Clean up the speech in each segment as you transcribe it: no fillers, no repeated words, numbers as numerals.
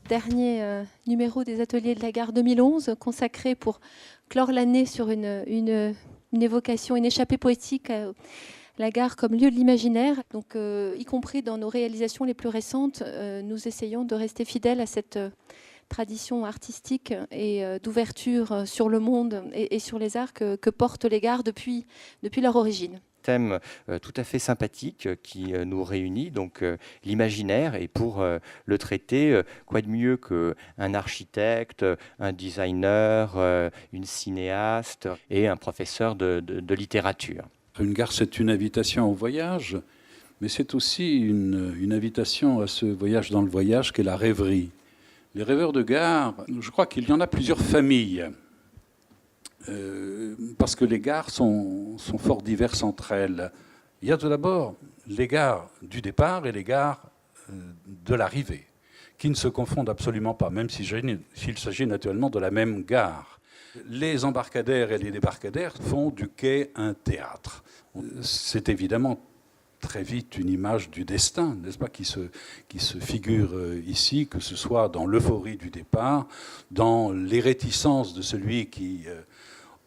dernier numéro des Ateliers de la Gare 2011, consacré pour clore l'année sur une évocation, une échappée poétique à la gare comme lieu de l'imaginaire. Donc, y compris dans nos réalisations les plus récentes, nous essayons de rester fidèles à cette tradition artistique et d'ouverture sur le monde et sur les arts que portent les gares depuis leur origine. Thème tout à fait sympathique qui nous réunit, donc l'imaginaire. Et pour le traiter, quoi de mieux qu'un architecte, un designer, une cinéaste et un professeur de littérature. Une gare, c'est une invitation au voyage, mais c'est aussi une invitation à ce voyage dans le voyage qu'est la rêverie. Les rêveurs de gare, je crois qu'il y en a plusieurs familles. Parce que les gares sont fort diverses entre elles. Il y a tout d'abord les gares du départ et les gares de l'arrivée, qui ne se confondent absolument pas, même s'il s'agit naturellement de la même gare. Les embarcadères et les débarcadères font du quai un théâtre. C'est évidemment très vite une image du destin, n'est-ce pas, qui se figure ici, que ce soit dans l'euphorie du départ, dans les réticences de celui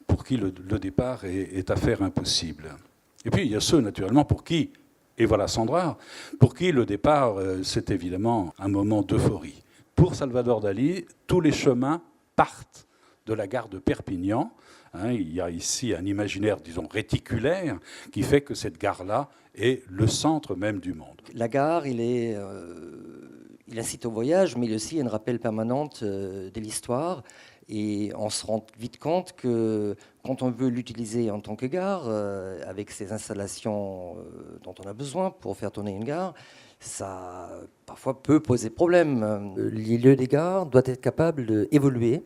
pour qui le départ est affaire impossible. Et puis il y a ceux, naturellement, pour qui, et voilà Sandra, pour qui le départ, c'est évidemment un moment d'euphorie. Pour Salvador Dali, tous les chemins partent de la gare de Perpignan. Il y a ici un imaginaire, disons, réticulaire, qui fait que cette gare-là est le centre même du monde. La gare, il incite au voyage, mais il est aussi une rappel permanente de l'histoire. Et on se rend vite compte que quand on veut l'utiliser en tant que gare, avec ces installations dont on a besoin pour faire tourner une gare, ça parfois peut poser problème. Les lieux des gares doivent être capables d'évoluer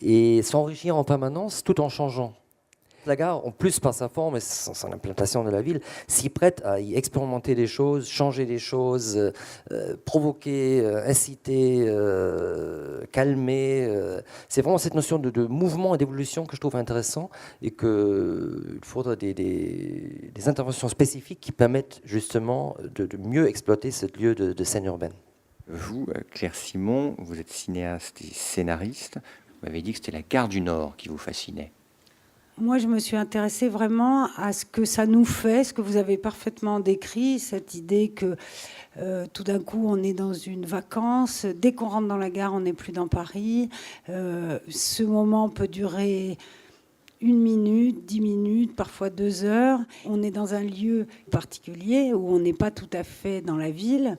et s'enrichir en permanence tout en changeant. La gare, en plus par sa forme et son implantation de la ville, s'y prête à y expérimenter des choses, changer des choses, provoquer, inciter, calmer. C'est vraiment cette notion de mouvement et d'évolution que je trouve intéressant et qu'il faudrait des interventions spécifiques qui permettent justement de mieux exploiter ce lieu de scène urbaine. Vous, Claire Simon, vous êtes cinéaste et scénariste. Vous m'avez dit que c'était la gare du Nord qui vous fascinait. Moi, je me suis intéressée vraiment à ce que ça nous fait, ce que vous avez parfaitement décrit, cette idée que tout d'un coup, on est dans une vacance. Dès qu'on rentre dans la gare, on n'est plus dans Paris. Ce moment peut durer 1 minute, 10 minutes, parfois 2 heures. On est dans un lieu particulier où on n'est pas tout à fait dans la ville.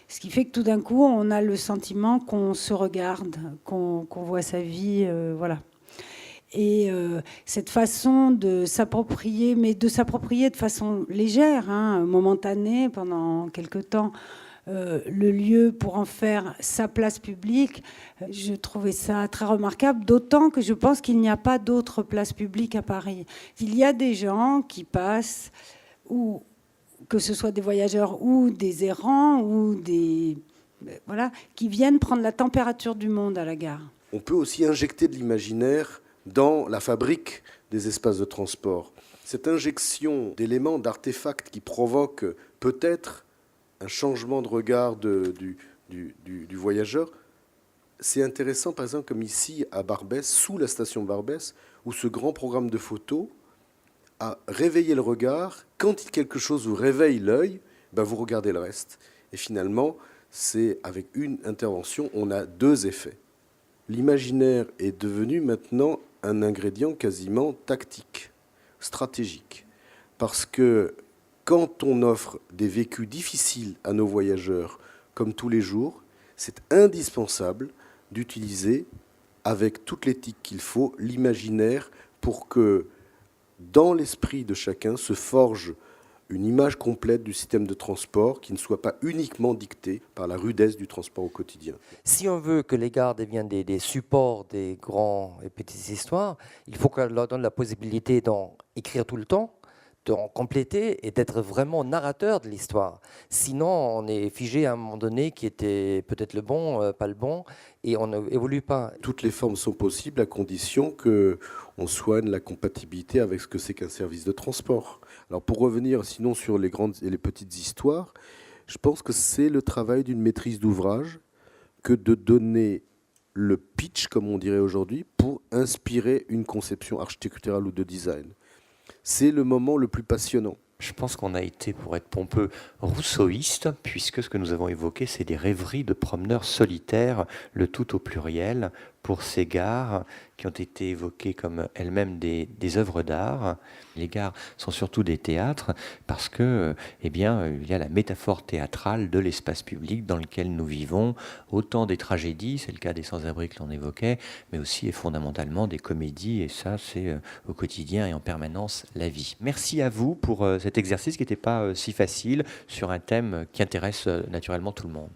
Ce qui fait que tout d'un coup, on a le sentiment qu'on se regarde, qu'on voit sa vie, voilà. Et cette façon de s'approprier, mais de s'approprier de façon légère, momentanée, pendant quelque temps, le lieu pour en faire sa place publique, je trouvais ça très remarquable, d'autant que je pense qu'il n'y a pas d'autres places publiques à Paris. Il y a des gens qui passent, ou que ce soit des voyageurs ou des errants, ou voilà, qui viennent prendre la température du monde à la gare. On peut aussi injecter de l'imaginaire dans la fabrique des espaces de transport. Cette injection d'éléments, d'artefacts qui provoquent peut-être un changement de regard du voyageur, c'est intéressant, par exemple, comme ici à Barbès, sous la station Barbès, où ce grand programme de photos a réveillé le regard. Quand quelque chose vous réveille l'œil, vous regardez le reste. Et finalement, c'est avec une intervention, on a 2 effets. L'imaginaire est devenu maintenant un ingrédient quasiment tactique, stratégique. Parce que quand on offre des vécus difficiles à nos voyageurs, comme tous les jours, c'est indispensable d'utiliser, avec toute l'éthique qu'il faut, l'imaginaire pour que, dans l'esprit de chacun, se forge une image complète du système de transport qui ne soit pas uniquement dictée par la rudesse du transport au quotidien. Si on veut que les gares deviennent des supports des grands et petites histoires, il faut qu'on leur donne la possibilité d'en écrire tout le temps, d'en compléter et d'être vraiment narrateur de l'histoire. Sinon, on est figé à un moment donné qui était peut-être le bon, pas le bon, et on n'évolue pas. Toutes les formes sont possibles à condition qu'on soigne la compatibilité avec ce que c'est qu'un service de transport. Alors pour revenir sinon sur les grandes et les petites histoires, je pense que c'est le travail d'une maîtrise d'ouvrage que de donner le pitch, comme on dirait aujourd'hui, pour inspirer une conception architecturale ou de design. C'est le moment le plus passionnant. Je pense qu'on a été, pour être pompeux, rousseauiste, puisque ce que nous avons évoqué, c'est des rêveries de promeneurs solitaires, le tout au pluriel, pour ces gares qui ont été évoquées comme elles-mêmes des œuvres d'art. Les gares sont surtout des théâtres parce que, il y a la métaphore théâtrale de l'espace public dans lequel nous vivons, autant des tragédies, c'est le cas des sans-abri que l'on évoquait, mais aussi et fondamentalement des comédies, et ça, c'est au quotidien et en permanence la vie. Merci à vous pour cet exercice qui n'était pas si facile sur un thème qui intéresse naturellement tout le monde.